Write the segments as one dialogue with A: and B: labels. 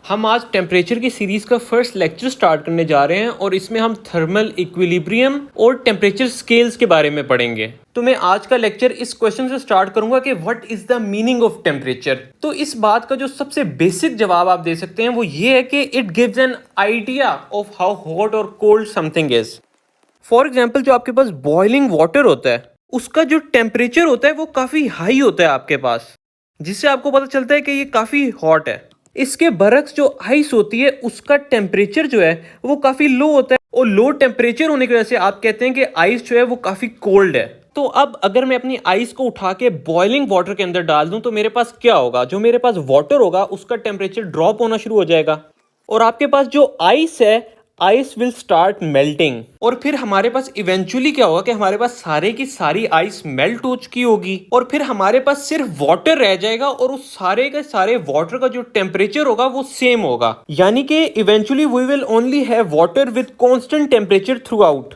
A: हम आज टेम्परेचर की सीरीज का फर्स्ट लेक्चर स्टार्ट करने जा रहे हैं और इसमें हम थर्मल इक्विलिब्रियम और टेम्परेचर स्केल्स के बारे में पढ़ेंगे। तो मैं आज का लेक्चर इस क्वेश्चन से स्टार्ट करूंगा कि what is the meaning of temperature. तो इस बात का जो सबसे बेसिक जवाब आप दे सकते हैं वो ये है कि it gives an idea of how hot और cold something is. For example, जो आपके पास बॉइलिंग वाटर होता है उसका जो टेम्परेचर होता है वो काफी हाई होता है आपके पास, जिससे आपको पता चलता है कि ये काफी हॉट है। इसके बरक्स जो आइस होती है उसका टेम्परेचर जो है वो काफी लो होता है और लो टेम्परेचर होने की वजह से आप कहते हैं कि आइस जो है वो काफी कोल्ड है। तो अब अगर मैं अपनी आइस को उठा के बॉइलिंग वाटर के अंदर डाल दूं तो मेरे पास क्या होगा? जो मेरे पास वाटर होगा उसका टेम्परेचर ड्रॉप होना शुरू हो जाएगा और आपके पास जो आइस है, आइस विल स्टार्ट मेल्टिंग। और फिर हमारे पास इवेंचुअली क्या होगा कि हमारे पास सारे की सारी आइस मेल्ट हो चुकी होगी और फिर हमारे पास सिर्फ वाटर रह जाएगा और उस सारे के सारे वाटर का जो टेम्परेचर होगा वो सेम होगा। यानी कि eventually we will only have water with constant temperature throughout.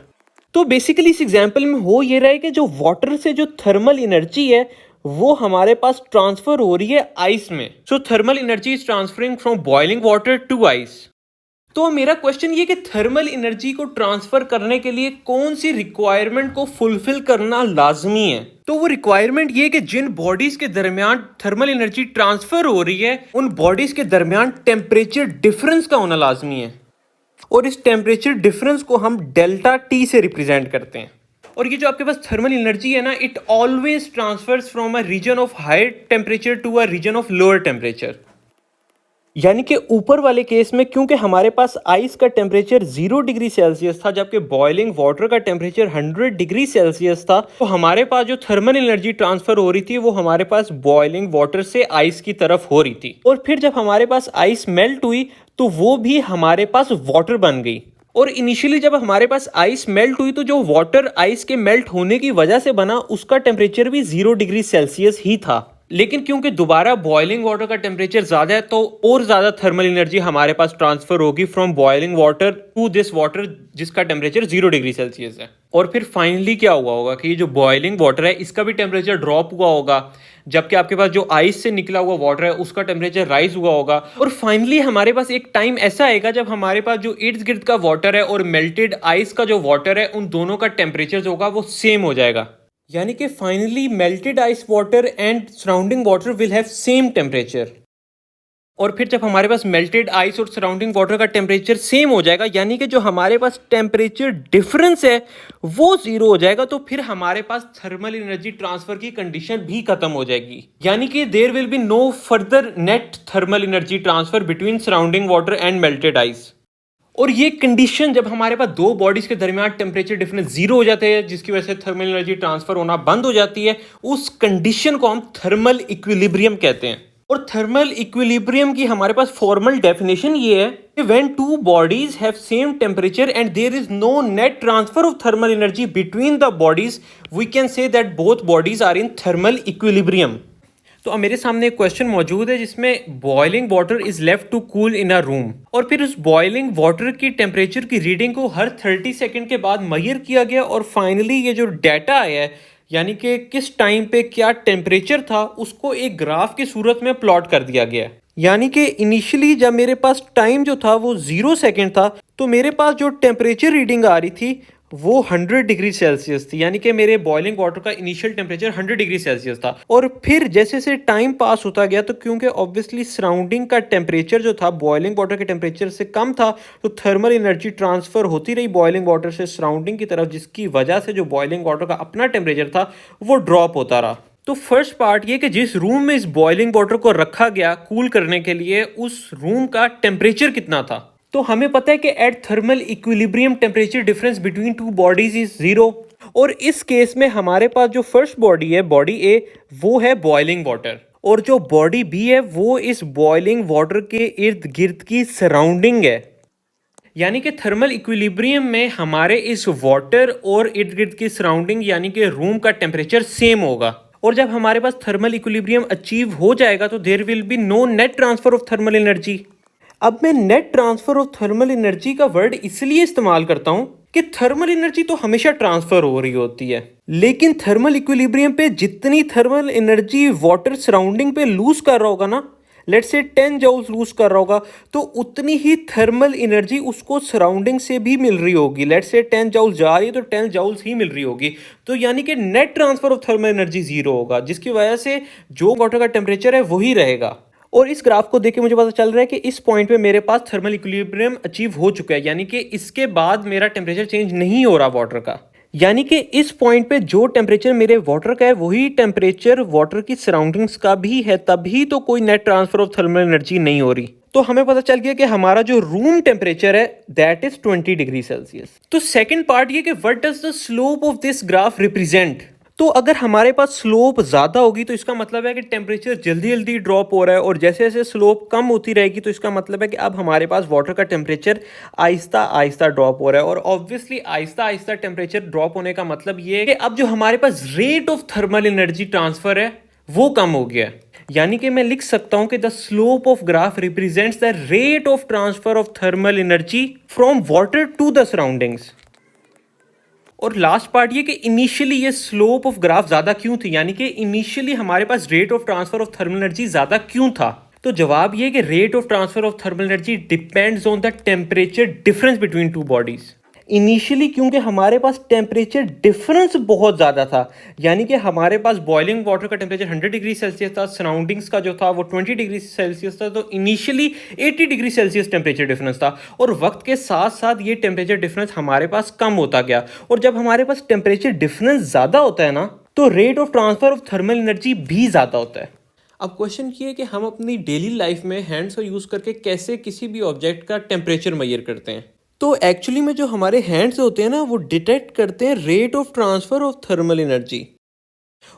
A: तो बेसिकली इस एग्जाम्पल में हो ये रहा है कि जो वाटर से जो थर्मल एनर्जी है वो हमारे पास ट्रांसफर हो रही है आइस में। So thermal energy is transferring from boiling water to ice. तो मेरा क्वेश्चन ये कि थर्मल एनर्जी को ट्रांसफर करने के लिए कौन सी रिक्वायरमेंट को फुलफिल करना लाजमी है? तो वो रिक्वायरमेंट ये कि जिन बॉडीज के दरमियान थर्मल एनर्जी ट्रांसफर हो रही है उन बॉडीज के दरमियान टेम्परेचर डिफरेंस का होना लाजमी है और इस टेम्परेचर डिफरेंस को हम डेल्टा टी से रिप्रेजेंट करते हैं। और ये जो आपके पास थर्मल एनर्जी है ना, it always transfers from a region of higher temperature to a region of lower temperature. यानी कि ऊपर वाले केस में क्योंकि हमारे पास आइस का टेम्परेचर 0 डिग्री सेल्सियस था जबकि बॉइलिंग वाटर का टेम्परेचर 100 डिग्री सेल्सियस था, तो हमारे पास जो थर्मल एनर्जी ट्रांसफर हो रही थी वो हमारे पास बॉइलिंग वाटर से आइस की तरफ हो रही थी। और फिर जब हमारे पास आइस मेल्ट हुई तो वो भी हमारे पास वाटर बन गई। और इनिशियली जब हमारे पास आइस मेल्ट हुई तो जो वाटर आइस के मेल्ट होने की वजह से बना उसका टेम्परेचर भी 0 डिग्री सेल्सियस ही था। लेकिन क्योंकि दोबारा बॉइलिंग वाटर का टेम्परेचर ज्यादा है तो और ज्यादा थर्मल एनर्जी हमारे पास ट्रांसफर होगी from boiling water to this water जिसका टेम्परेचर 0 डिग्री सेल्सियस है। और फिर फाइनली क्या हुआ होगा कि ये जो बॉइलिंग वाटर है इसका भी टेम्परेचर ड्रॉप हुआ होगा, जबकि आपके पास जो आइस से निकला हुआ वाटर है उसका टेम्परेचर राइज हुआ होगा। और फाइनली हमारे पास एक टाइम ऐसा आएगा जब हमारे पास जो इर्द गिर्द का वाटर है और मेल्टेड आइस का जो वाटर है उन दोनों का टेम्परेचर जो होगा वो सेम हो जाएगा। यानी कि finally melted ice water and surrounding water will have same temperature. और फिर जब हमारे पास मेल्टेड आइस और सराउंडिंग वाटर का टेम्परेचर सेम हो जाएगा यानी कि जो हमारे पास टेम्परेचर डिफरेंस है वो 0 हो जाएगा, तो फिर हमारे पास थर्मल एनर्जी ट्रांसफर की कंडीशन भी खत्म हो जाएगी। यानी कि there will be no further net thermal energy transfer between surrounding water and melted ice. और ये कंडीशन जब हमारे पास दो बॉडीज के दरमियान टेम्परेचर डिफरेंस 0 हो जाते हैं जिसकी वजह से थर्मल एनर्जी ट्रांसफर होना बंद हो जाती है, उस कंडीशन को हम थर्मल इक्विलिब्रियम कहते हैं। और थर्मल इक्विलिब्रियम की हमारे पास फॉर्मल डेफिनेशन ये है कि when two bodies have same temperature and there is no net transfer of thermal energy between the bodies we can say that both bodies are in thermal equilibrium. तो अब मेरे सामने एक क्वेश्चन मौजूद है जिसमें boiling water is left to cool in a room और फिर उस बॉइलिंग वाटर की टेम्परेचर की रीडिंग को हर 30 सेकंड के बाद मेजर किया गया और फाइनली ये जो डाटा आया है यानी कि किस टाइम पे क्या टेम्परेचर था उसको एक ग्राफ की सूरत में प्लॉट कर दिया गया। यानी कि इनिशियली जब मेरे पास टाइम जो था वो 0 सेकंड था तो मेरे पास जो टेम्परेचर रीडिंग आ रही थी वो 100 डिग्री सेल्सियस थी। यानी कि मेरे बॉइलिंग वाटर का इनिशियल टेम्परेचर 100 डिग्री सेल्सियस था और फिर जैसे जैसे टाइम पास होता गया तो क्योंकि ऑब्वियसली सराउंडिंग का टेम्परेचर जो था बॉइलिंग वाटर के टेम्परेचर से कम था तो थर्मल एनर्जी ट्रांसफर होती रही बॉइलिंग वाटर से सराउंडिंग की तरफ, जिसकी वजह से जो बॉइलिंग वाटर का अपना टेम्परेचर था वो ड्रॉप होता रहा। तो फर्स्ट पार्ट ये कि जिस रूम में इस बॉइलिंग वाटर को रखा गया कूल करने के लिए उस रूम का टेम्परेचर कितना था। तो हमें पता है कि at thermal equilibrium temperature difference between two bodies is 0 और इस केस में हमारे पास जो फर्स्ट बॉडी है बॉडी ए वो है बॉइलिंग वाटर और जो बॉडी बी है वो इस बॉइलिंग वाटर के इर्द गिर्द की सराउंडिंग है। यानी कि थर्मल इक्विलिब्रियम में हमारे इस वाटर और इर्द गिर्द की सराउंडिंग यानी कि रूम का टेम्परेचर सेम होगा और जब हमारे पास थर्मल इक्विलिब्रियम अचीव हो जाएगा तो there will be no net transfer of thermal energy. अब मैं net transfer of thermal energy का वर्ड इसलिए इस्तेमाल करता हूं कि थर्मल एनर्जी तो हमेशा ट्रांसफर हो रही होती है लेकिन थर्मल इक्विलिब्रियम पे जितनी थर्मल एनर्जी वाटर सराउंडिंग पे लूज कर रहा होगा ना, लेट्स से 10 जूल्स लूज कर रहा होगा, तो उतनी ही थर्मल एनर्जी उसको सराउंडिंग से भी मिल रही होगी। लेट्स से 10 जूल्स जा रही है तो 10 जूल्स ही मिल रही होगी, तो यानी कि net transfer of thermal energy zero होगा, जिसकी वजह से जो वाटर का टेम्परेचर है वही रहेगा। और इस ग्राफ को देख के मुझे पता चल रहा है कि इस पॉइंट पे मेरे पास थर्मल इक्विलिब्रियम अचीव हो चुका है, यानी कि इसके बाद मेरा टेम्परेचर चेंज नहीं हो रहा वाटर का। यानी कि इस पॉइंट पे जो टेम्परेचर मेरे वाटर का है वही टेम्परेचर वाटर की सराउंडिंग्स का भी है, तभी तो कोई net transfer of thermal energy नहीं हो रही। तो हमें पता चल गया कि हमारा जो रूम टेम्परेचर है दैट इज 20 डिग्री सेल्सियस। तो सेकंड पार्ट ये कि what does the slope of this graph represent. तो अगर हमारे पास स्लोप ज़्यादा होगी तो इसका मतलब है कि टेम्परेचर जल्दी जल्दी ड्रॉप हो रहा है, और जैसे जैसे स्लोप कम होती रहेगी तो इसका मतलब है कि अब हमारे पास वाटर का टेम्परेचर आहिस्ता आहिस्ता ड्रॉप हो रहा है। और obviously Aahista Aahista temperature drop होने का मतलब ये है कि अब जो हमारे पास rate of thermal energy transfer है वो कम हो गया है। यानी कि मैं लिख सकता हूं कि the slope of graph represents the rate of transfer of thermal energy from water to the surroundings. और लास्ट पार्ट ये कि इनिशियली ये स्लोप ऑफ ग्राफ ज़्यादा क्यों थी, यानी कि इनिशियली हमारे पास rate of transfer of thermal energy ज़्यादा क्यों था। तो जवाब ये कि rate of transfer of thermal energy depends on the temperature difference between two bodies. Initially क्योंकि हमारे पास टेम्परेचर डिफरेंस बहुत ज़्यादा था, यानी कि हमारे पास बॉइलिंग वाटर का टेम्परेचर 100 डिग्री सेल्सियस था, सराउंडिंग्स का जो था वो 20 डिग्री सेल्सियस था, तो initially 80 degree Celsius temperature difference था। और वक्त के साथ साथ ये टेम्परेचर डिफरेंस हमारे पास कम होता गया, और जब हमारे पास टेम्परेचर डिफरेंस ज़्यादा होता है ना, तो rate of transfer of thermal energy भी ज़्यादा होता है। अब क्वेश्चन ये है कि हम अपनी डेली लाइफ में हैंड्स को यूज़ करके कैसे किसी भी ऑब्जेक्ट का टेम्परेचर मेजर करते हैं। तो एक्चुअली में जो हमारे हैंड्स होते हैं ना, वो डिटेक्ट करते हैं rate of transfer of thermal energy.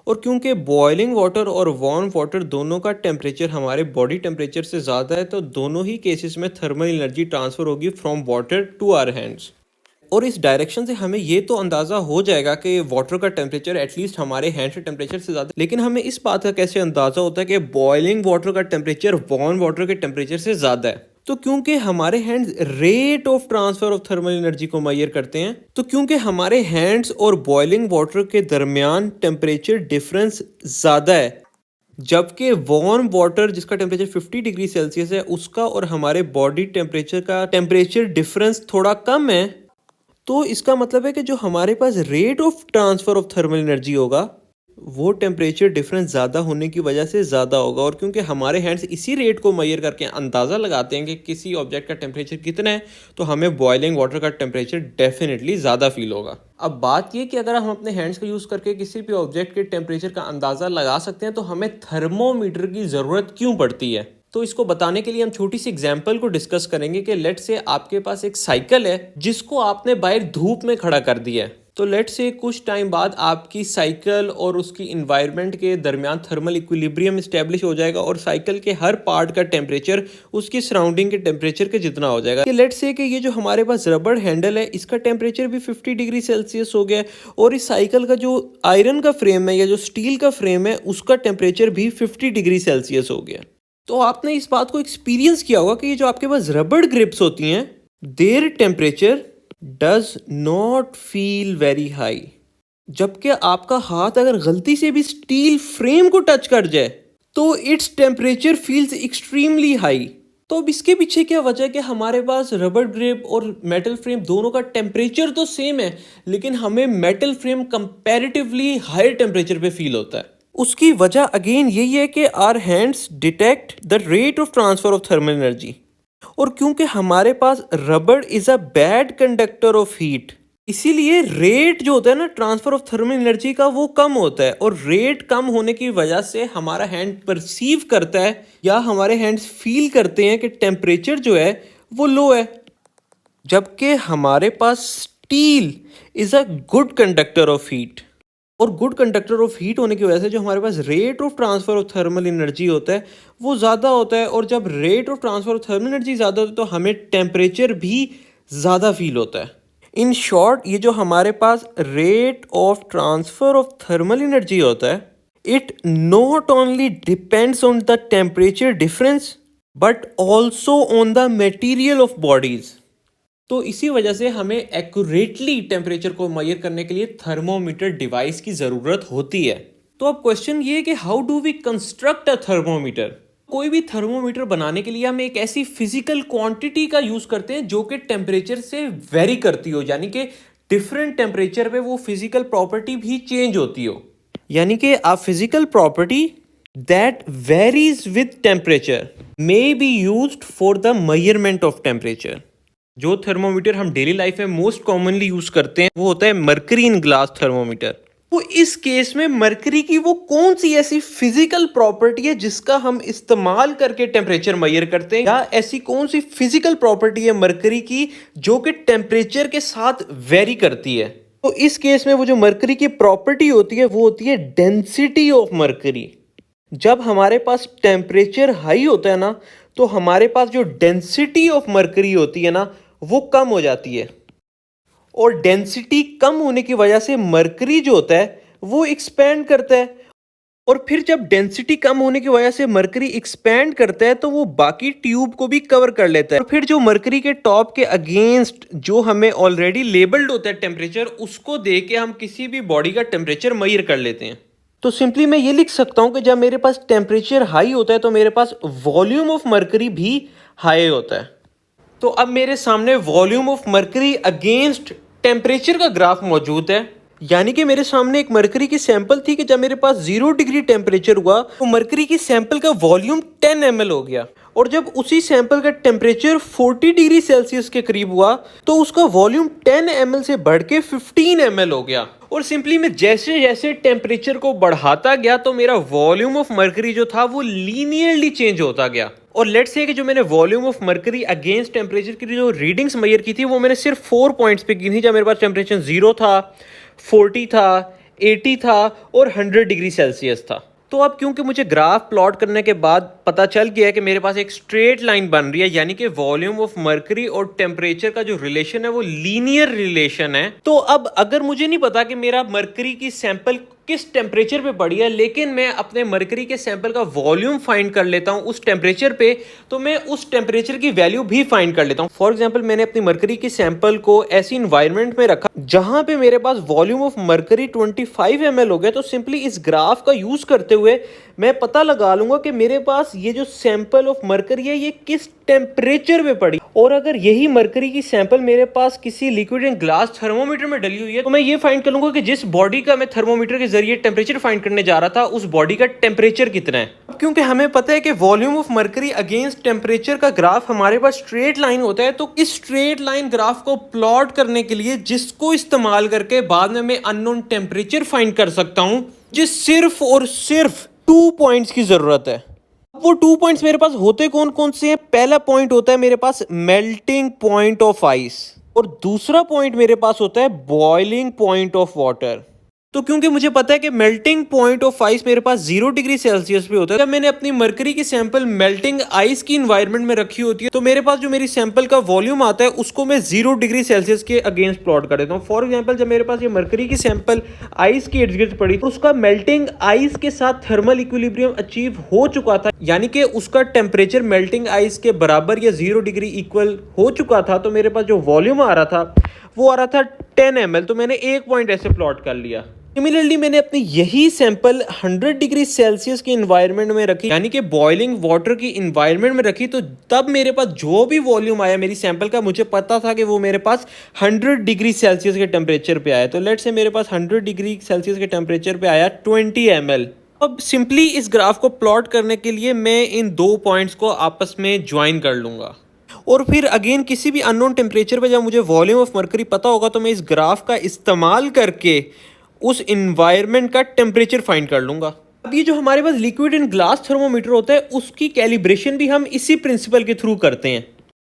A: और क्योंकि बॉइलिंग वाटर और वार्म वाटर दोनों का टेम्परेचर हमारे बॉडी टेम्परेचर से ज़्यादा है, तो दोनों ही केसेस में थर्मल एनर्जी ट्रांसफ़र होगी from water to our hands. और इस डायरेक्शन से हमें ये तो अंदाज़ा हो जाएगा कि वाटर का टेम्परेचर एटलीस्ट हमारे हैंड के टेम्परेचर से ज़्यादा, लेकिन हमें इस बात का कैसे अंदाज़ा होता है कि बॉइलिंग वाटर का टेम्परेचर वार्म वाटर के टेम्परेचर से ज़्यादा है। तो क्योंकि हमारे hands rate of transfer of thermal energy को मेजर करते हैं, तो क्योंकि हमारे हैंड्स और बॉइलिंग वाटर के दरमियान टेम्परेचर डिफरेंस ज़्यादा है, जबकि वार्म वाटर जिसका टेम्परेचर 50 डिग्री सेल्सियस है उसका और हमारे बॉडी टेम्परेचर का टेम्परेचर डिफरेंस थोड़ा कम है, तो इसका मतलब है कि जो हमारे पास rate of transfer of thermal energy होगा वो टेम्परेचर डिफरेंस ज़्यादा होने की वजह से ज़्यादा होगा। और क्योंकि हमारे हैंड्स इसी रेट को मेजर करके अंदाज़ा लगाते हैं कि किसी ऑब्जेक्ट का टेम्परेचर कितना है, तो हमें बॉइलिंग वाटर का टेम्परेचर डेफिनेटली ज़्यादा फील होगा। अब बात ये कि अगर हम अपने हैंड्स का यूज़ करके किसी भी ऑब्जेक्ट के टेम्परेचर का अंदाज़ा लगा सकते हैं, तो हमें थर्मोमीटर की ज़रूरत क्यों पड़ती है। तो इसको बताने के लिए हम छोटी सी एग्जांपल को डिस्कस करेंगे कि लेट से आपके पास एक साइकिल है जिसको आपने बाहर धूप में खड़ा कर दिया है। तो लेट से कुछ टाइम बाद आपकी साइकिल और उसकी इन्वायरमेंट के दरमियान थर्मल इक्विलिब्रियम इस्टेब्लिश हो जाएगा और साइकिल के हर पार्ट का टेम्परेचर उसकी सराउंडिंग के टेम्परेचर के जितना हो जाएगा। कि लेट से कि ये जो हमारे पास रबड़ हैंडल है इसका टेम्परेचर भी 50 डिग्री सेल्सियस हो गया है, और इस साइकिल का जो आयरन का फ्रेम है या जो स्टील का फ्रेम है उसका टेम्परेचर भी 50 डिग्री सेल्सियस हो गया। तो आपने इस बात को एक्सपीरियंस किया होगा कि ये जो आपके पास रबड़ ग्रिप्स होती हैं, their temperature does not feel very high, जबकि आपका हाथ अगर गलती से भी स्टील फ्रेम को टच कर जाए तो its temperature feels extremely high. तो अब इसके पीछे क्या वजह है कि हमारे पास रबड़ ग्रिप और मेटल फ्रेम दोनों का टेम्परेचर तो सेम है, लेकिन हमें metal frame comparatively higher temperature पे फील होता है। उसकी वजह अगेन यही है कि our hands detect the rate of transfer of thermal energy, और क्योंकि हमारे पास रबड़ is a bad conductor of heat, इसीलिए रेट जो होता है ना ट्रांसफर ऑफ थर्मल एनर्जी का वो कम होता है। और रेट कम होने की वजह से हमारा हैंड परसीव करता है या हमारे हैंड्स फील करते हैं कि टेम्परेचर जो है वो लो है, जबकि हमारे पास steel is a good conductor of heat. और गुड कंडक्टर ऑफ हीट होने की वजह से जो हमारे पास rate of transfer of thermal energy होता है वो ज़्यादा होता है, और जब rate of transfer of thermal energy ज़्यादा होता है तो हमें टेम्परेचर भी ज़्यादा फील होता है। इन शॉर्ट, ये जो हमारे पास rate of transfer of thermal energy होता है, it not only depends on the temperature difference but also on the material of bodies. तो इसी वजह से हमें एक्यूरेटली टेम्परेचर को मेजर करने के लिए थर्मोमीटर डिवाइस की ज़रूरत होती है। तो अब क्वेश्चन ये है कि how do we construct a thermometer. कोई भी थर्मोमीटर बनाने के लिए हम एक ऐसी फिजिकल क्वांटिटी का यूज करते हैं जो कि टेम्परेचर से वेरी करती हो, यानी कि डिफरेंट टेम्परेचर पे वो फिजिकल प्रॉपर्टी भी चेंज होती हो। यानी कि a physical property that varies with temperature may be used for the measurement of temperature। जो थर्मोमीटर हम डेली लाइफ में मोस्ट कॉमनली यूज करते हैं वो होता है मरकरी इन ग्लास थर्मोमीटर। तो इस केस में मरकरी की वो कौन सी ऐसी फिजिकल प्रॉपर्टी है जिसका हम इस्तेमाल करके टेम्परेचर मेजर करते हैं, या ऐसी कौन सी फिजिकल प्रॉपर्टी है मरकरी की जो कि टेम्परेचर के साथ वेरी करती है। तो इस केस में वो जो मरकरी की प्रॉपर्टी होती है वो होती है डेंसिटी ऑफ मरकरी। जब हमारे पास टेम्परेचर हाई होता है ना तो हमारे पास जो डेंसिटी ऑफ मरकरी होती है ना वो कम हो जाती है, और डेंसिटी कम होने की वजह से मरकरी जो होता है वो एक्सपैंड करता है, और फिर जब डेंसिटी कम होने की वजह से मरकरी एक्सपैंड करता है तो वो बाकी ट्यूब को भी कवर कर लेता है, और फिर जो मरकरी के टॉप के अगेंस्ट जो हमें ऑलरेडी लेबल्ड होता है टेम्परेचर, उसको दे के हम किसी भी बॉडी का टेम्परेचर मेजर कर लेते हैं। तो सिंपली मैं ये लिख सकता हूं कि जब मेरे पास टेम्परेचर हाई होता है तो मेरे पास वॉल्यूम ऑफ मरकरी भी हाई होता है। तो अब मेरे सामने volume of mercury against temperature का ग्राफ मौजूद है। यानी कि मेरे सामने एक मरकरी की सैंपल थी कि जब मेरे पास 0 डिग्री टेम्परेचर हुआ तो मरकरी की सैंपल का वॉल्यूम 10 ml हो गया, और जब उसी सैंपल का टेम्परेचर 40 डिग्री सेल्सियस के करीब हुआ तो उसका वॉल्यूम 10 ml से बढ़ के 15 ml हो गया। और सिंपली मैं जैसे जैसे टेम्परेचर को बढ़ाता गया तो मेरा वॉल्यूम ऑफ मरकरी जो था वो लीनियरली चेंज होता गया। और लेट्स से कि जो मैंने volume of mercury against temperature की जो रीडिंग्स मेजर की थी वो मैंने सिर्फ 4 पॉइंट्स पे की थी, जब मेरे पास टेम्परेचर 0 था, 40 था, 80 था और 100 डिग्री सेल्सियस था। तो अब क्योंकि मुझे ग्राफ प्लॉट करने के बाद पता चल गया है कि मेरे पास एक स्ट्रेट लाइन बन रही है, यानी कि वॉल्यूम ऑफ मरकरी और टेम्परेचर का जो रिलेशन है वो लीनियर रिलेशन है। तो अब अगर मुझे नहीं पता कि मेरा मरकरी की सैंपल किस टेम्परेचर पे पड़ी है, लेकिन मैं अपने मरकरी के सैंपल का वॉल्यूम फाइंड कर लेता हूं उस टेम्परेचर पे, तो मैं उस टेम्परेचर की वैल्यू भी फाइंड कर लेता हूं। फॉर एग्जांपल मैंने अपनी मरकरी की सैंपल को ऐसी इन्वायरमेंट में रखा जहां पे मेरे पास वॉल्यूम ऑफ मरकरी 25 ml हो गया। तो सिंपली इस ग्राफ का यूज करते हुए मैं पता लगा लूंगा कि मेरे पास ये जो सैंपल ऑफ मरकरी है ये किस टेम्परेचर पे पड़ी, और अगर यही मरकरी की सैंपल मेरे पास किसी लिक्विड इन ग्लास थर्मोमीटर में डली हुई है तो मैं ये फाइंड कर लूंगा कि जिस बॉडी का मैं थर्मोमीटर के जरिए टेम्परेचर फाइंड करने जा रहा था उस बॉडी का टेम्परेचर कितना है। क्योंकि हमें पता है कि volume of mercury against temperature का ग्राफ हमारे पास स्ट्रेट लाइन होता है, तो इस स्ट्रेट लाइन ग्राफ को प्लॉट करने के लिए जिसको इस्तेमाल करके बाद में मैं अननोन टेम्परेचर फाइंड कर सकता हूं, जिस सिर्फ और सिर्फ 2 पॉइंट्स की जरूरत है। वो 2 पॉइंट्स मेरे पास होते कौन कौन से हैं? पहला पॉइंट होता है मेरे पास मेल्टिंग पॉइंट ऑफ आइस, और दूसरा पॉइंट मेरे पास होता है बॉइलिंग पॉइंट ऑफ वाटर। तो क्योंकि मुझे पता है कि मेल्टिंग पॉइंट ऑफ आइस मेरे पास 0 डिग्री सेल्सियस पे होता है, जब मैंने अपनी मरकरी की सैंपल मेल्टिंग आइस की इन्वायरमेंट में रखी होती है तो मेरे पास जो मेरी सैंपल का वॉल्यूम आता है उसको मैं 0 डिग्री सेल्सियस के अगेंस्ट प्लॉट कर देता हूँ। फॉर एग्जाम्पल जब मेरे पास ये मरकरी की सैंपल आइस की इर्द गिर्द पड़ी तो उसका मेल्टिंग आइस के साथ थर्मल इक्विलिब्रियम अचीव हो चुका था, यानी कि उसका टेम्परेचर मेल्टिंग आइस के बराबर या 0 डिग्री इक्वल हो चुका था। तो मेरे पास जो वॉल्यूम आ रहा था वो आ रहा था 10 ml, तो मैंने एक पॉइंट ऐसे प्लॉट कर लिया। सिमिलरली मैंने अपनी यही सैंपल 100 डिग्री सेल्सियस की इन्वायरमेंट में रखी, यानी कि बॉइलिंग वाटर की इन्वायरमेंट में रखी, तो तब मेरे पास जो भी वॉल्यूम आया मेरी सैंपल का मुझे पता था कि वो मेरे पास 100 डिग्री सेल्सियस के टेम्परेचर पे आया। तो लेट्स से मेरे पास 100 डिग्री सेल्सियस के टेम्परेचर पे आया 20 ml। अब सिंपली इस ग्राफ को प्लॉट करने के लिए मैं इन 2 पॉइंट्स को आपस में ज्वाइन कर लूंगा, और फिर अगेन किसी भी अननोन टेम्परेचर पे जब मुझे वॉल्यूम ऑफ मरकरी पता होगा तो मैं इस ग्राफ का इस्तेमाल करके उस इन्वायरमेंट का टेम्परेचर फाइंड कर लूंगा। अब ये जो हमारे पास लिक्विड इन ग्लास थर्मोमीटर होता है उसकी कैलिब्रेशन भी हम इसी प्रिंसिपल के थ्रू करते हैं,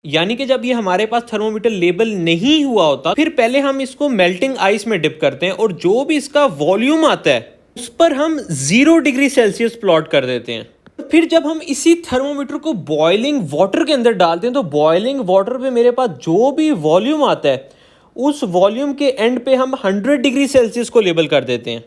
A: यानी कि जब ये हमारे पास थर्मोमीटर लेबल नहीं हुआ होता फिर पहले हम इसको मेल्टिंग आइस में डिप करते हैं, और जो भी इसका वॉल्यूम आता है उस पर हम 0 डिग्री सेल्सियस प्लॉट कर देते हैं। फिर जब हम इसी थर्मोमीटर को बॉइलिंग वाटर के अंदर डालते हैं तो बॉइलिंग वाटर पे मेरे पास जो भी वॉल्यूम आता है उस वॉल्यूम के एंड पे हम 100 डिग्री सेल्सियस को लेबल कर देते हैं।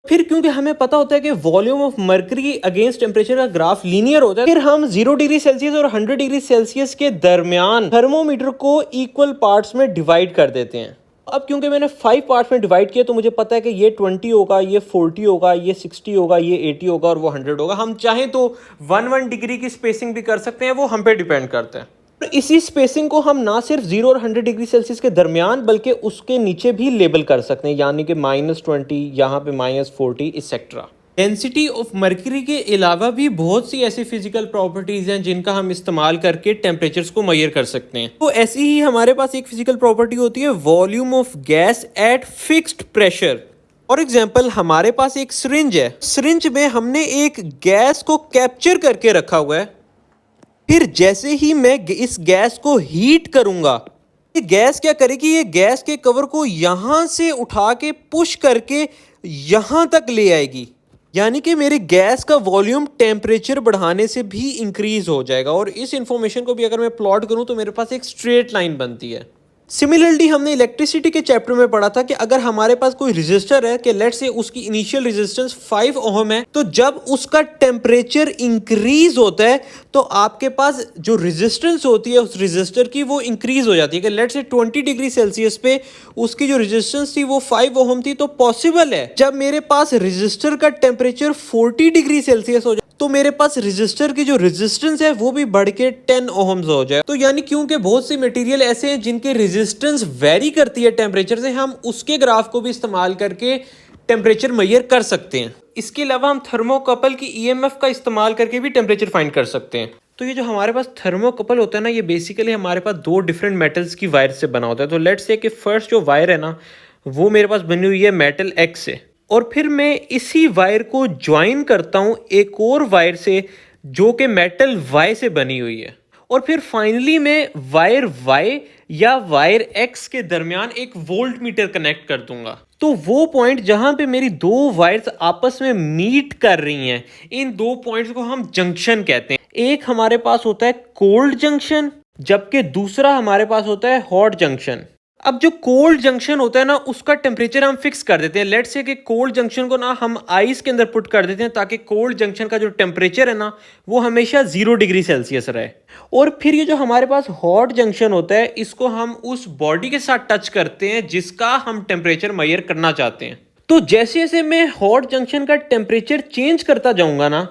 A: फिर क्योंकि हमें पता होता है कि volume of mercury against temperature का ग्राफ लीनियर होता है, फिर हम 0 डिग्री सेल्सियस और 100 डिग्री सेल्सियस के दरमियान थर्मोमीटर को इक्वल पार्ट्स में डिवाइड कर देते हैं। अब क्योंकि मैंने 5 पार्ट्स में डिवाइड किया तो मुझे पता है कि ये 20 होगा, ये 40 होगा, ये 60 होगा, ये 80 होगा और वो 100 होगा। हम चाहें तो 1 डिग्री की स्पेसिंग भी कर सकते हैं, वो हम पे डिपेंड करता है। तो इसी स्पेसिंग को हम ना सिर्फ 0 और 100 डिग्री सेल्सियस के दरमियान बल्कि उसके नीचे भी लेबल कर सकते हैं, यानी कि -20, यहाँ पे -40 एक्सेट्रा। डेंसिटी ऑफ मर्क्यूरी के अलावा भी बहुत सी ऐसी फिजिकल प्रॉपर्टीज हैं जिनका हम इस्तेमाल करके टेम्परेचर्स को मेजर कर सकते हैं। तो ऐसी ही हमारे पास एक फिजिकल प्रॉपर्टी होती है volume of gas at fixed pressure. For example हमारे पास एक सिरिंज है, सिरिंज में हमने एक गैस को कैप्चर करके रखा हुआ है। फिर जैसे ही मैं इस गैस को हीट करूंगा, ये गैस क्या करेगी, ये गैस के कवर को यहां से उठा के पुश करके यहां तक ले आएगी, यानी कि मेरे गैस का वॉल्यूम टेम्परेचर बढ़ाने से भी इंक्रीज हो जाएगा। और इस इंफॉर्मेशन को भी अगर मैं प्लॉट करूं तो मेरे पास एक स्ट्रेट लाइन बनती है। सिमिलरली हमने इलेक्ट्रिसिटी के चैप्टर में पढ़ा था कि अगर हमारे पास कोई रेजिस्टर है कि लेट्स से उसकी इनिशियल रेजिस्टेंस 5 ओम है, तो जब उसका टेम्परेचर इंक्रीज होता है तो आपके पास जो रेजिस्टेंस होती है उस रेजिस्टर की वो इंक्रीज हो जाती है कि लेट्स से 20 डिग्री सेल्सियस पे उसकी जो रेजिस्टेंस थी वो 5 ओम थी। तो पॉसिबल है जब मेरे पास रेजिस्टर का टेम्परेचर 40 डिग्री सेल्सियस हो जाए तो मेरे पास रेजिस्टर की जो रेजिस्टेंस है वो भी बढ़ के 10 ओम्स हो जाए। तो यानी क्योंकि बहुत से मटेरियल ऐसे हैं जिनके रेजिस्टेंस वेरी करती है टेम्परेचर से, हम उसके ग्राफ को भी इस्तेमाल करके टेम्परेचर मेजर कर सकते हैं। इसके अलावा हम थर्मोकपल की ईएमएफ का इस्तेमाल करके भी टेम्परेचर फाइंड कर सकते हैं। तो ये जो हमारे पास थर्मोकपल होता है ना, ये बेसिकली हमारे पास 2 डिफरेंट मेटल्स की वायर से बना होता है। तो लेट्स से कि फर्स्ट जो वायर है ना वो मेरे पास बनी हुई है मेटल एक्स से, और फिर मैं इसी वायर को ज्वाइन करता हूं एक और वायर से जो कि मेटल वाई से बनी हुई है, और फिर फाइनली मैं वायर वाई या वायर एक्स के दरमियान एक वोल्ट मीटर कनेक्ट कर दूंगा। तो वो पॉइंट जहां पे मेरी 2 वायर्स आपस में मीट कर रही हैं, इन 2 पॉइंट्स को हम जंक्शन कहते हैं। एक हमारे पास होता है कोल्ड जंक्शन, जबकि दूसरा हमारे पास होता है हॉट जंक्शन। अब जो कोल्ड जंक्शन होता है ना उसका टेम्परेचर हम फिक्स कर देते हैं। लेट्स से कि कोल्ड जंक्शन को ना हम आइस के अंदर पुट कर देते हैं ताकि कोल्ड जंक्शन का जो टेम्परेचर है ना वो हमेशा 0 डिग्री सेल्सियस रहे। और फिर ये जो हमारे पास हॉट जंक्शन होता है इसको हम उस बॉडी के साथ टच करते हैं जिसका हम टेम्परेचर मेजर करना चाहते हैं। तो जैसे जैसे मैं हॉट जंक्शन का टेम्परेचर चेंज करता जाऊंगा ना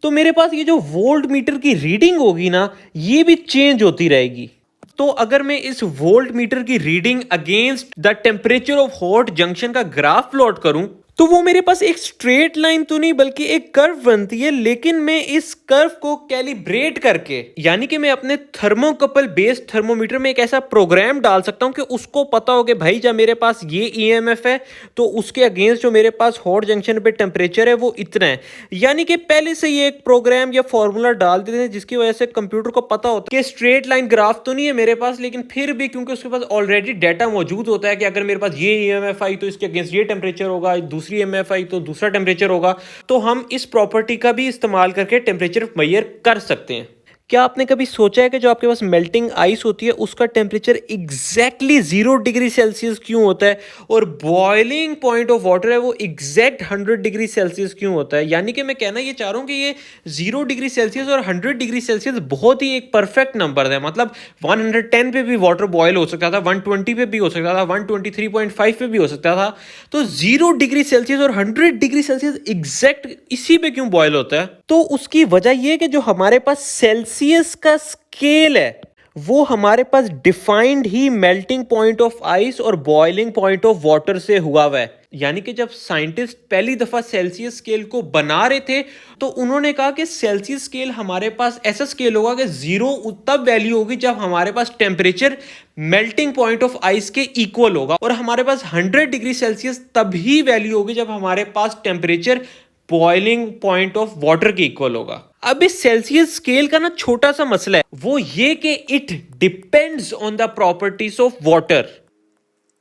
A: तो मेरे पास ये जो वोल्ट मीटर की रीडिंग होगी ना ये भी चेंज होती रहेगी। तो अगर मैं इस वोल्ट मीटर की reading against the temperature of hot junction का ग्राफ प्लॉट करूं तो वो मेरे पास एक स्ट्रेट लाइन तो नहीं बल्कि एक कर्व बनती है। लेकिन मैं इस कर्व को कैलिब्रेट करके, यानी कि मैं अपने थर्मोकपल बेस्ड थर्मोमीटर में एक ऐसा प्रोग्राम डाल सकता हूं कि उसको पता हो कि भाई जब मेरे पास ये ईएमएफ है तो उसके अगेंस्ट जो मेरे पास हॉट जंक्शन पे टेम्परेचर है वो इतना है। यानी कि पहले से ये एक प्रोग्राम या फॉर्मूला डाल देते हैं जिसकी वजह से कंप्यूटर को पता होता है कि स्ट्रेट लाइन ग्राफ तो नहीं है मेरे पास, लेकिन फिर भी क्योंकि उसके पास ऑलरेडी डाटा मौजूद होता है कि अगर मेरे पास ये ईएमएफ आई तो इसके अगेंस्ट ये टेम्परेचर होगा, दूसरी ईएमएफ आई तो दूसरा टेम्परेचर होगा, तो हम इस प्रॉपर्टी का भी इस्तेमाल करके टेम्परेचर मेजर कर सकते हैं। क्या आपने कभी सोचा है कि जो आपके पास मेल्टिंग आइस होती है उसका टेम्परेचर एग्जैक्टली 0 डिग्री सेल्सियस क्यों होता है और बॉइलिंग पॉइंट ऑफ वाटर है वो एग्जैक्ट 100 डिग्री सेल्सियस क्यों होता है? यानी कि मैं कहना ये चाह रहा हूँ कि ये 0 डिग्री सेल्सियस और 100 डिग्री सेल्सियस बहुत ही एक परफेक्ट नंबर है। मतलब 110 पे भी वाटर बॉयल हो सकता था, 120 पे भी हो सकता था, 123.5 पे भी हो सकता था। तो 0 डिग्री सेल्सियस और 100 डिग्री सेल्सियस एग्जैक्ट इसी पे क्यों बॉयल होता है? तो उसकी वजह यह कि जो हमारे पास सेल्सियस का स्केल है वो हमारे पास डिफाइंड ही मेल्टिंग पॉइंट ऑफ आइस और बॉइलिंग पॉइंट ऑफ वाटर से हुआ है। यानी कि जब साइंटिस्ट पहली दफा सेल्सियस स्केल को बना रहे थे तो उन्होंने कहा कि सेल्सियस स्केल हमारे पास ऐसा स्केल होगा कि 0 तब वैल्यू होगी जब हमारे पास temperature melting point of ice के इक्वल होगा, और हमारे पास 100 डिग्री सेल्सियस तभी वैल्यू होगी जब हमारे पास temperature boiling point of water के इक्वल होगा। अब इस सेल्सियस स्केल का ना छोटा सा मसला है, वो ये कि it depends on the properties of water.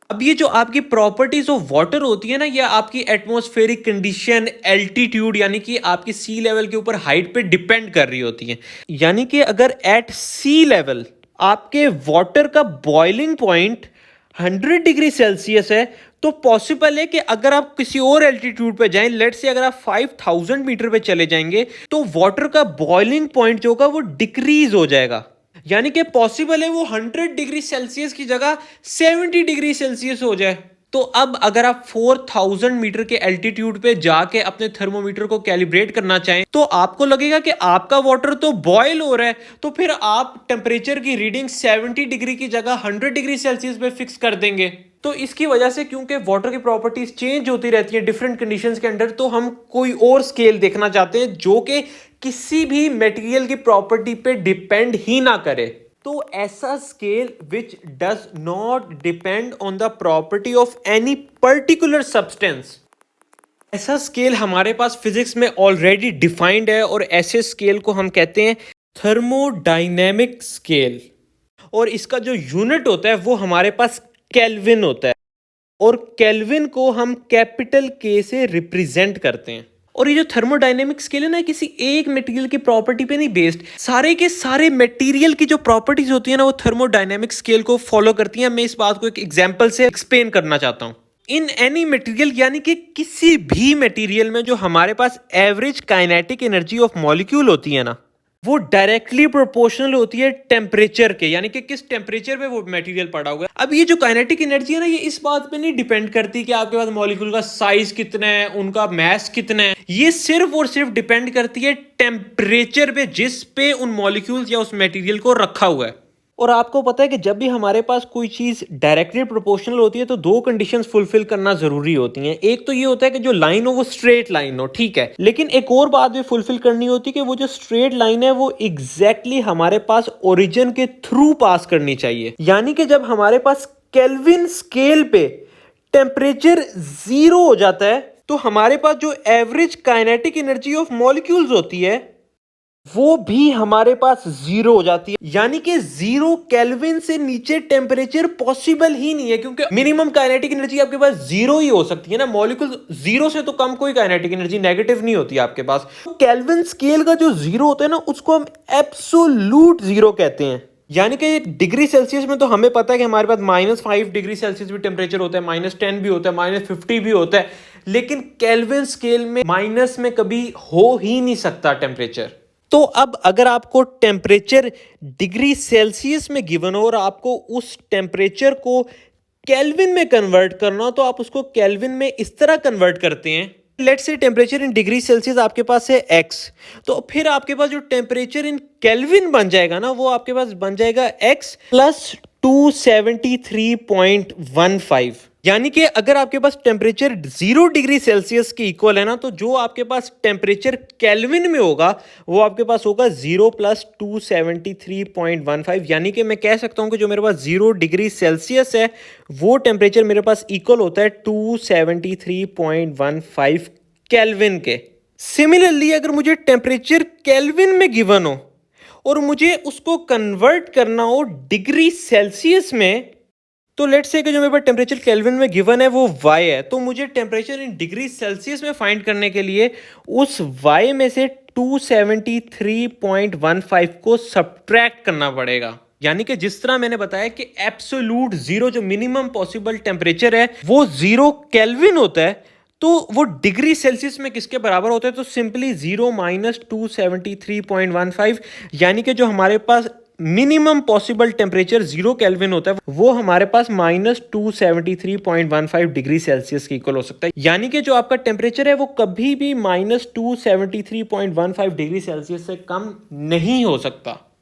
A: अब ये जो आपकी प्रॉपर्टीज ऑफ वाटर होती है ना, ये आपकी एटमॉस्फेरिक कंडीशन, एल्टीट्यूड यानी कि आपकी सी लेवल के ऊपर हाइट पे डिपेंड कर रही होती है। यानी कि अगर एट सी लेवल आपके वाटर का बॉइलिंग पॉइंट 100 डिग्री सेल्सियस है तो पॉसिबल है कि अगर आप किसी और एल्टीट्यूड पे जाएं, लेट्स से अगर आप 5000 मीटर पे चले जाएंगे तो वाटर का बॉइलिंग पॉइंट जो होगा वो डिक्रीज हो जाएगा। यानी कि पॉसिबल है वो 100 डिग्री सेल्सियस की जगह 70 डिग्री सेल्सियस हो जाए। तो अब अगर आप 4000 मीटर के एल्टीट्यूड पे जाके अपने थर्मोमीटर को कैलिब्रेट करना चाहें तो आपको लगेगा कि आपका वाटर तो बॉयल हो रहा है, तो फिर आप टेम्परेचर की रीडिंग 70 डिग्री की जगह 100 डिग्री सेल्सियस पे फिक्स कर देंगे। तो इसकी वजह से क्योंकि वाटर की प्रॉपर्टीज चेंज होती रहती हैं डिफरेंट कंडीशंस के अंडर, तो हम कोई और स्केल देखना चाहते हैं जो कि किसी भी मटेरियल की प्रॉपर्टी पे डिपेंड ही ना करे। तो ऐसा scale which does not depend on the property of any particular substance, ऐसा स्केल हमारे पास फिजिक्स में ऑलरेडी डिफाइंड है और ऐसे स्केल को हम कहते हैं थर्मोडायनेमिक स्केल। और इसका जो यूनिट होता है वो हमारे पास केल्विन होता है, और केल्विन को हम कैपिटल के से रिप्रेजेंट करते हैं। और ये जो थर्मोडायनेमिक स्केल है ना, किसी एक मटेरियल की प्रॉपर्टी पे नहीं बेस्ड, सारे के सारे मटेरियल की जो प्रॉपर्टीज होती है ना वो थर्मोडायनेमिक स्केल को फॉलो करती हैं। मैं इस बात को एक एग्जांपल से एक्सप्लेन करना चाहता हूं। इन एनी मटेरियल, यानी कि किसी भी मटेरियल में जो हमारे पास average kinetic energy of molecule होती है ना, वो डायरेक्टली प्रोपोर्शनल होती है टेम्परेचर के, यानी कि किस टेम्परेचर पे वो मटेरियल पड़ा हुआ है। अब ये जो काइनेटिक एनर्जी है ना, ये इस बात पे नहीं डिपेंड करती कि आपके पास मॉलिक्यूल का साइज कितना है, उनका मास कितना है। ये सिर्फ और सिर्फ डिपेंड करती है टेम्परेचर पे जिस पे उन मॉलिक्यूल्स या उस मटेरियल को रखा हुआ है। और आपको पता है कि जब भी हमारे पास कोई चीज डायरेक्टली प्रोपोर्शनल होती है तो दो कंडीशंस फुलफिल करना जरूरी होती हैं। एक तो ये होता है कि जो लाइन हो वो स्ट्रेट लाइन हो, ठीक है, लेकिन एक और बात भी फुलफिल करनी होती है कि वो जो स्ट्रेट लाइन है वो एग्जैक्टली हमारे पास ओरिजिन के थ्रू पास करनी चाहिए। यानी कि जब हमारे पास केल्विन स्केल पे टेम्परेचर 0 हो जाता है तो हमारे पास जो average kinetic energy of molecules होती है वो भी हमारे पास 0 हो जाती है। यानी कि 0 केल्विन से नीचे टेम्परेचर पॉसिबल ही नहीं है, क्योंकि मिनिमम काइनेटिक एनर्जी आपके पास 0 ही हो सकती है ना। मॉलिक्यूल 0 से तो कम कोई काइनेटिक एनर्जी नेगेटिव नहीं होती आपके पास। केल्विन स्केल का जो 0 होता है ना उसको हम एब्सोल्यूट 0 कहते हैं। यानी कि डिग्री सेल्सियस में तो हमें पता है कि हमारे पास -5 डिग्री सेल्सियस भी टेम्परेचर होता है, -10 भी होता है, -50 भी होता है, लेकिन केल्विन स्केल में माइनस में कभी हो ही नहीं सकता टेम्परेचर। तो अब अगर आपको टेम्परेचर डिग्री सेल्सियस में गिवन हो और आपको उस टेम्परेचर को केल्विन में कन्वर्ट करना हो तो आप उसको केल्विन में इस तरह कन्वर्ट करते हैं। Let's say temperature in degree Celsius आपके पास है x, तो फिर आपके पास जो टेम्परेचर इन केल्विन बन जाएगा ना वो आपके पास बन जाएगा x + 273.15। यानी कि अगर आपके पास टेम्परेचर 0 डिग्री सेल्सियस के इक्वल है ना, तो जो आपके पास टेम्परेचर केल्विन में होगा वो आपके पास होगा 0 + 273.15। यानी कि मैं कह सकता हूं कि जो मेरे पास 0 डिग्री सेल्सियस है वो टेम्परेचर मेरे पास इक्वल होता है 273.15 केल्विन के। सिमिलरली अगर मुझे टेम्परेचर केल्विन में गिवन हो और मुझे उसको कन्वर्ट करना हो डिग्री सेल्सियस में, तो लेट्स से कि जो मेरे पास टेम्परेचर केल्विन में गिवन है वो y है, तो मुझे टेम्परेचर इन डिग्री सेल्सियस में फाइंड करने के लिए उस y में से 273.15 को सब्ट्रैक्ट करना पड़ेगा। यानी कि जिस तरह मैंने बताया कि एब्सोल्यूट 0 जो मिनिमम पॉसिबल टेम्परेचर है वो 0 केल्विन होता है, तो वो डिग्री सेल्सियस में किसके बराबर होता है, तो सिंपली 0 - 273.15। यानी कि जो हमारे पास मिनिमम पॉसिबल टेम्परेचर 0 केल्विन होता है वो हमारे पास -273.15 डिग्री सेल्सियस के इक्वल हो सकता है। यानी कि जो आपका टेम्परेचर है वो कभी भी -273.15 डिग्री सेल्सियस से कम नहीं हो सकता।